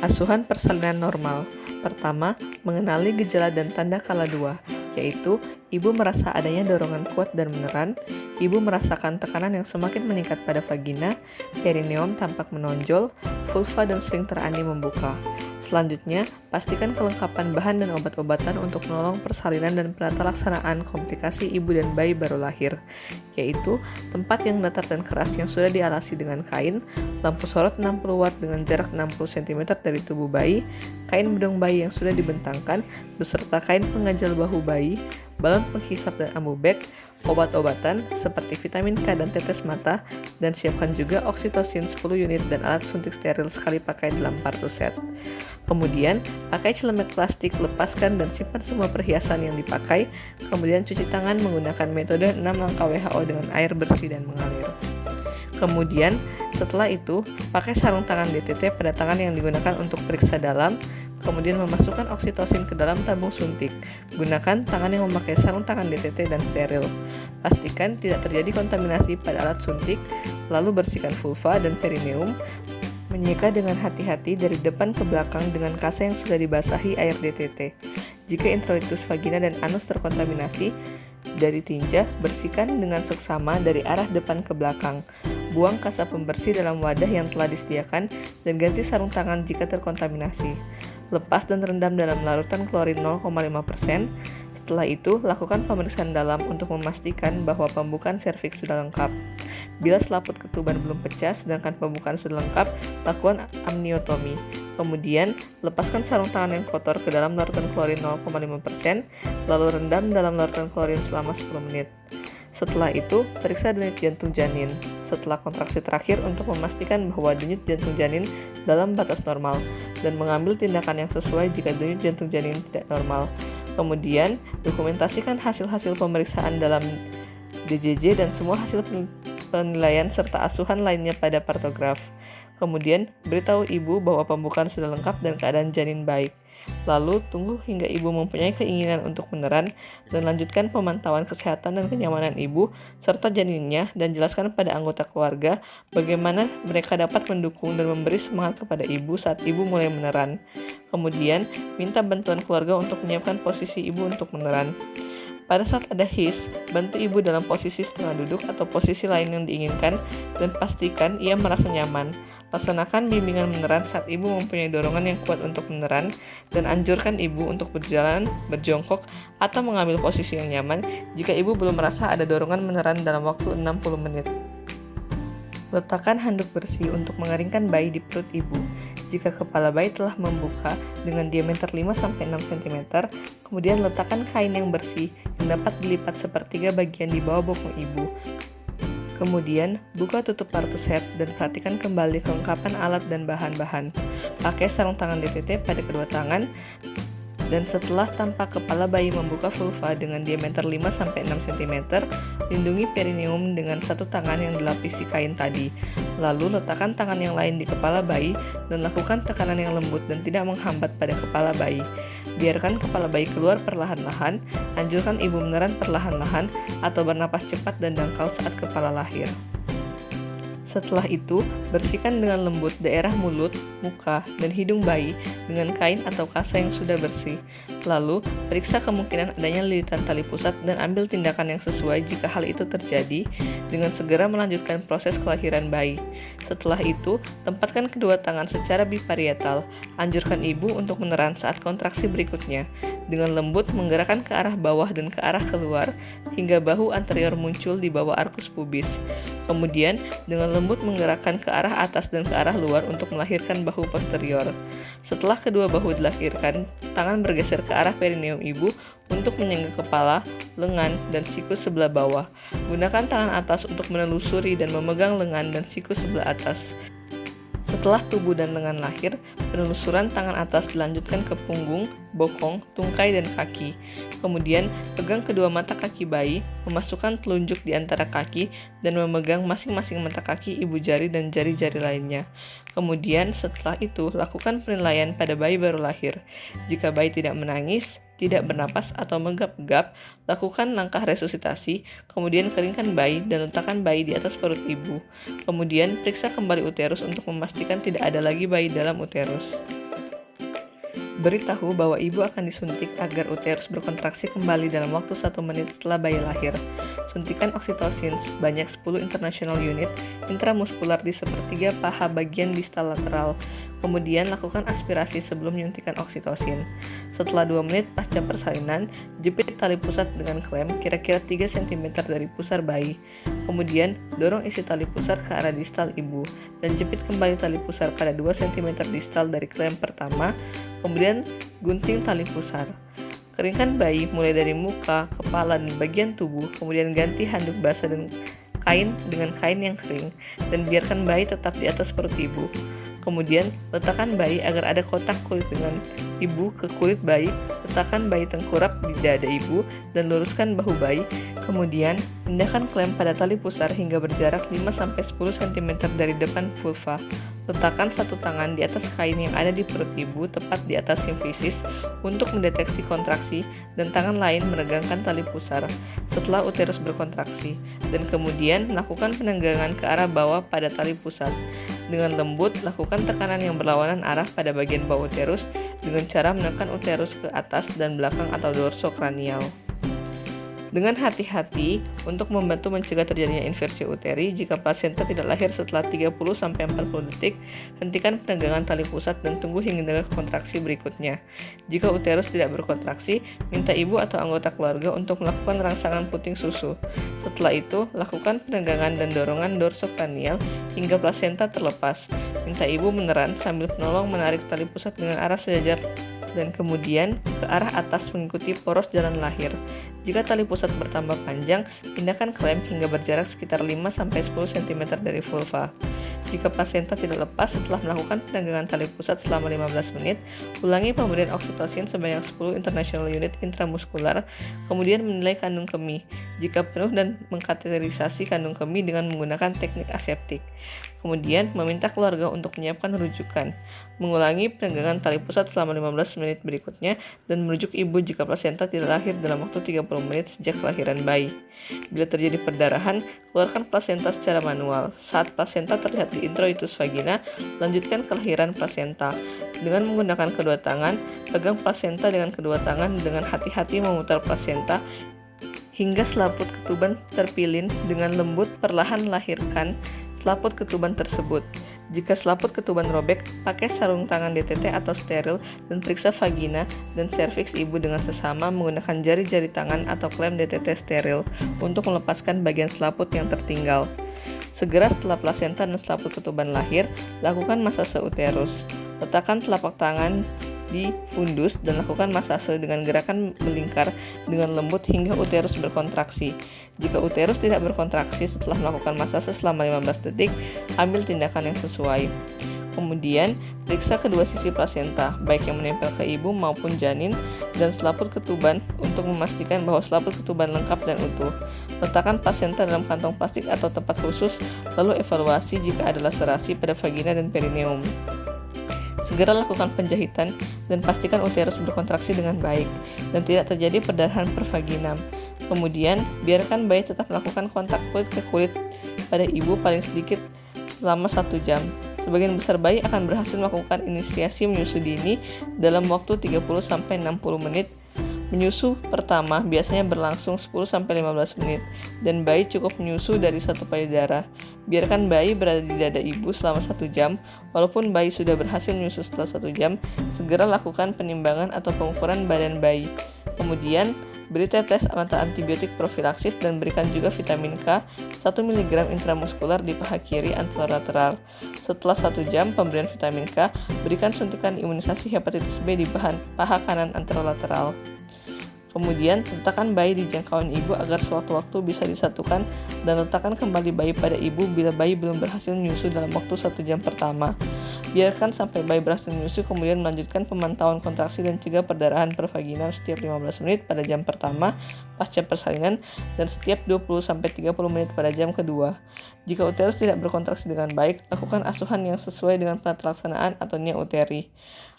Asuhan persalinan normal. Pertama, mengenali gejala dan tanda kala 2, yaitu ibu merasa adanya dorongan kuat dan meneran, ibu merasakan tekanan yang semakin meningkat pada vagina, perineum tampak menonjol, vulva dan sphincter ani membuka. Selanjutnya, pastikan kelengkapan bahan dan obat-obatan untuk menolong persalinan dan penata laksanaan komplikasi ibu dan bayi baru lahir, yaitu tempat yang datar dan keras yang sudah dialasi dengan kain, lampu sorot 60 watt dengan jarak 60 cm dari tubuh bayi, kain bedong bayi yang sudah dibentangkan, beserta kain pengganjal bahu bayi, balon penghisap dan amubek, obat-obatan seperti vitamin K dan tetes mata, dan siapkan juga oksitosin 10 unit dan alat suntik steril sekali pakai dalam partu set. Kemudian, pakai celemek plastik, lepaskan dan simpan semua perhiasan yang dipakai, kemudian cuci tangan menggunakan metode 6 langkah WHO dengan air bersih dan mengalir. Kemudian, setelah itu, pakai sarung tangan DTT pada tangan yang digunakan untuk periksa dalam, kemudian memasukkan oksitosin ke dalam tabung suntik. Gunakan tangan yang memakai sarung tangan DTT dan steril. Pastikan tidak terjadi kontaminasi pada alat suntik, lalu bersihkan vulva dan perineum. Menyeka dengan hati-hati dari depan ke belakang dengan kasa yang sudah dibasahi air DTT. Jika introitus vagina dan anus terkontaminasi dari tinja, bersihkan dengan seksama dari arah depan ke belakang. Buang kasa pembersih dalam wadah yang telah disediakan dan ganti sarung tangan jika terkontaminasi. Lepas dan rendam dalam larutan klorin 0,5%. Setelah itu, lakukan pemeriksaan dalam untuk memastikan bahwa pembukaan serviks sudah lengkap. Bila selaput ketuban belum pecah sedangkan pembukaan sudah lengkap, lakukan amniotomi. Kemudian, lepaskan sarung tangan yang kotor ke dalam larutan klorin 0,5%, lalu rendam dalam larutan klorin selama 10 menit. Setelah itu, periksa denyut jantung janin setelah kontraksi terakhir untuk memastikan bahwa denyut jantung janin dalam batas normal dan mengambil tindakan yang sesuai jika denyut jantung janin tidak normal. Kemudian, dokumentasikan hasil-hasil pemeriksaan dalam DJJ dan semua hasil penilaian serta asuhan lainnya pada partograf. Kemudian, beritahu ibu bahwa pembukaan sudah lengkap dan keadaan janin baik. Lalu, tunggu hingga ibu mempunyai keinginan untuk meneran dan lanjutkan pemantauan kesehatan dan kenyamanan ibu serta janinnya dan jelaskan pada anggota keluarga bagaimana mereka dapat mendukung dan memberi semangat kepada ibu saat ibu mulai meneran. Kemudian, minta bantuan keluarga untuk menyiapkan posisi ibu untuk meneran. Pada saat ada HIS, bantu ibu dalam posisi setengah duduk atau posisi lain yang diinginkan dan pastikan ia merasa nyaman. Laksanakan bimbingan meneran saat ibu mempunyai dorongan yang kuat untuk meneran dan anjurkan ibu untuk berjalan, berjongkok, atau mengambil posisi yang nyaman jika ibu belum merasa ada dorongan meneran dalam waktu 60 menit. Letakkan handuk bersih untuk mengeringkan bayi di perut ibu. Jika kepala bayi telah membuka dengan diameter 5-6 cm, kemudian letakkan kain yang bersih yang dapat dilipat sepertiga bagian di bawah bokong ibu. Kemudian, buka tutup partu set dan perhatikan kembali kelengkapan alat dan bahan-bahan. Pakai sarung tangan DTT pada kedua tangan, dan setelah tampak kepala bayi membuka vulva dengan diameter 5-6 cm, lindungi perineum dengan satu tangan yang dilapisi kain tadi. Lalu letakkan tangan yang lain di kepala bayi dan lakukan tekanan yang lembut dan tidak menghambat pada kepala bayi. Biarkan kepala bayi keluar perlahan-lahan, anjurkan ibu meneran perlahan-lahan atau bernapas cepat dan dangkal saat kepala lahir. Setelah itu, bersihkan dengan lembut daerah mulut, muka, dan hidung bayi dengan kain atau kasa yang sudah bersih. Lalu, periksa kemungkinan adanya lilitan tali pusat dan ambil tindakan yang sesuai jika hal itu terjadi dengan segera melanjutkan proses kelahiran bayi. Setelah itu, tempatkan kedua tangan secara biparietal. Anjurkan ibu untuk meneran saat kontraksi berikutnya. Dengan lembut menggerakkan ke arah bawah dan ke arah keluar hingga bahu anterior muncul di bawah arkus pubis. Kemudian, dengan lembut menggerakkan ke arah atas dan ke arah luar untuk melahirkan bahu posterior. Setelah kedua bahu dilahirkan, tangan bergeser ke arah perineum ibu untuk menyangga kepala, lengan, dan siku sebelah bawah. Gunakan tangan atas untuk menelusuri dan memegang lengan dan siku sebelah atas. Setelah tubuh dan lengan lahir, penelusuran tangan atas dilanjutkan ke punggung, bokong, tungkai, dan kaki. Kemudian, pegang kedua mata kaki bayi, memasukkan telunjuk di antara kaki, dan memegang masing-masing mata kaki ibu jari dan jari-jari lainnya. Kemudian, setelah itu, lakukan penilaian pada bayi baru lahir. Jika bayi tidak menangis, tidak bernapas atau menggap-gap, lakukan langkah resusitasi, kemudian keringkan bayi dan letakkan bayi di atas perut ibu. Kemudian periksa kembali uterus untuk memastikan tidak ada lagi bayi dalam uterus. Beritahu bahwa ibu akan disuntik agar uterus berkontraksi kembali dalam waktu 1 menit setelah bayi lahir. Suntikan oksitosin sebanyak 10 international unit intramuskular di sepertiga paha bagian distal lateral. Kemudian lakukan aspirasi sebelum menyuntikkan oksitosin. Setelah 2 menit pasca persalinan, jepit tali pusat dengan klem kira-kira 3 cm dari pusar bayi. Kemudian, dorong isi tali pusar ke arah distal ibu dan jepit kembali tali pusar pada 2 cm distal dari klem pertama. Kemudian, gunting tali pusar. Keringkan bayi mulai dari muka, kepala, dan bagian tubuh, kemudian ganti handuk basah dan kain dengan kain yang kering, dan biarkan bayi tetap di atas perut ibu. Kemudian, letakkan bayi agar ada kontak kulit dengan ibu ke kulit bayi, letakkan bayi tengkurap di dada ibu, dan luruskan bahu bayi. Kemudian, pindahkan klem pada tali pusar hingga berjarak 5-10 cm dari depan vulva. Letakkan satu tangan di atas kain yang ada di perut ibu tepat di atas simfisis untuk mendeteksi kontraksi dan tangan lain menegangkan tali pusar setelah uterus berkontraksi, dan kemudian lakukan penenggangan ke arah bawah pada tali pusat. Dengan lembut, lakukan tekanan yang berlawanan arah pada bagian bawah uterus dengan cara menekan uterus ke atas dan belakang atau dorsokranial. Dengan hati-hati untuk membantu mencegah terjadinya inversi uteri, jika plasenta tidak lahir setelah 30-40 detik, hentikan penegangan tali pusat dan tunggu hingga kontraksi berikutnya. Jika uterus tidak berkontraksi, minta ibu atau anggota keluarga untuk melakukan rangsangan puting susu. Setelah itu, lakukan penegangan dan dorongan dorsokranial hingga plasenta terlepas. Minta ibu meneran sambil menolong menarik tali pusat dengan arah sejajar dan kemudian ke arah atas mengikuti poros jalan lahir. Jika tali pusat bertambah panjang, pindahkan klem hingga berjarak sekitar 5-10 cm dari vulva. Jika plasenta tidak lepas setelah melakukan penegangan tali pusat selama 15 menit, ulangi pemberian oksitosin sebanyak 10 international unit intramuskular, kemudian menilai kandung kemih jika penuh dan mengkateterisasi kandung kemih dengan menggunakan teknik aseptik. Kemudian meminta keluarga untuk menyiapkan rujukan, mengulangi penegangan tali pusat selama 15 menit berikutnya, dan merujuk ibu jika plasenta tidak lahir dalam waktu 30 menit sejak kelahiran bayi. Bila terjadi perdarahan, keluarkan plasenta secara manual. Saat plasenta terlihat di introitus vagina, lanjutkan kelahiran plasenta. Dengan menggunakan kedua tangan, pegang plasenta dengan kedua tangan dengan hati-hati memutar plasenta hingga selaput ketuban terpilin dengan lembut, perlahan lahirkan selaput ketuban tersebut. Jika selaput ketuban robek, pakai sarung tangan DTT atau steril dan periksa vagina dan serviks ibu dengan sesama menggunakan jari-jari tangan atau klem DTT steril untuk melepaskan bagian selaput yang tertinggal. Segera setelah plasenta dan selaput ketuban lahir, lakukan masase uterus. Letakkan telapak tangan di fundus dan lakukan masase dengan gerakan melingkar dengan lembut hingga uterus berkontraksi. Jika uterus tidak berkontraksi setelah melakukan masase selama 15 detik, ambil tindakan yang sesuai. Kemudian, periksa kedua sisi plasenta, baik yang menempel ke ibu maupun janin, dan selaput ketuban untuk memastikan bahwa selaput ketuban lengkap dan utuh. Letakkan plasenta dalam kantong plastik atau tempat khusus, lalu evaluasi jika ada laserasi pada vagina dan perineum. Segera lakukan penjahitan dan pastikan uterus berkontraksi dengan baik dan tidak terjadi perdarahan pervaginam. Kemudian, biarkan bayi tetap melakukan kontak kulit ke kulit pada ibu paling sedikit selama 1 jam. Sebagian besar bayi akan berhasil melakukan inisiasi menyusui dini dalam waktu 30-60 menit. Menyusu pertama biasanya berlangsung 10-15 menit dan bayi cukup menyusu dari satu payudara. Biarkan bayi berada di dada ibu selama 1 jam. Walaupun bayi sudah berhasil menyusu setelah 1 jam, segera lakukan penimbangan atau pengukuran badan bayi. Kemudian, beri tetes mata antibiotik profilaksis dan berikan juga vitamin K 1 mg intramuskular di paha kiri anterolateral. Setelah 1 jam pemberian vitamin K, berikan suntikan imunisasi hepatitis B di paha kanan anterolateral. Kemudian, letakkan bayi di jangkauan ibu agar sewaktu-waktu bisa disatukan dan letakkan kembali bayi pada ibu bila bayi belum berhasil menyusu dalam waktu 1 jam pertama. Biarkan sampai bayi berhasil menyusu, kemudian melanjutkan pemantauan kontraksi dan cegah perdarahan pervaginal setiap 15 menit pada jam pertama pasca persalinan dan setiap 20-30 menit pada jam kedua. Jika uterus tidak berkontraksi dengan baik, lakukan asuhan yang sesuai dengan penata laksanaan atau nia uteri.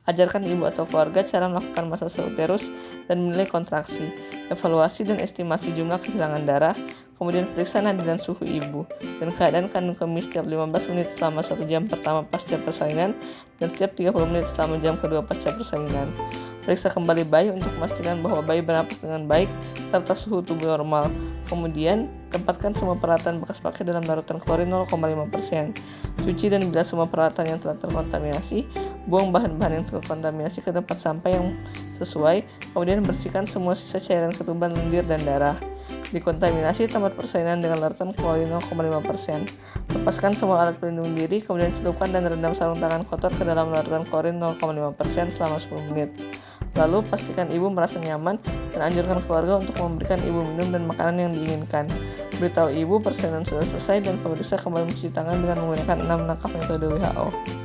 Ajarkan ibu atau keluarga cara melakukan masase uterus dan menilai kontraksi, evaluasi dan estimasi jumlah kehilangan darah, Kemudian periksa nadi dan suhu ibu dan keadaan kandung kemih setiap 15 menit selama 1 jam pertama pasca persalinan dan setiap 30 menit selama jam kedua pasca persalinan. Periksa kembali bayi untuk memastikan bahwa bayi bernapas dengan baik serta suhu tubuh normal. Kemudian, tempatkan semua peralatan bekas pakai dalam larutan klorin 0,5%. Cuci dan bilas semua peralatan yang telah terkontaminasi. Buang bahan-bahan yang terkontaminasi ke tempat sampah yang sesuai. Kemudian bersihkan semua sisa cairan ketuban, lendir, dan darah. Dikontaminasi tempat persalinan dengan larutan klorin 0,5%. Lepaskan semua alat pelindung diri, kemudian celupkan dan rendam sarung tangan kotor ke dalam larutan klorin 0,5% selama 10 menit. Lalu, pastikan ibu merasa nyaman dan anjurkan keluarga untuk memberikan ibu minum dan makanan yang diinginkan. Beritahu ibu persalinan sudah selesai dan pemeriksa kembali mencuci tangan dengan menggunakan 6 langkah metode WHO.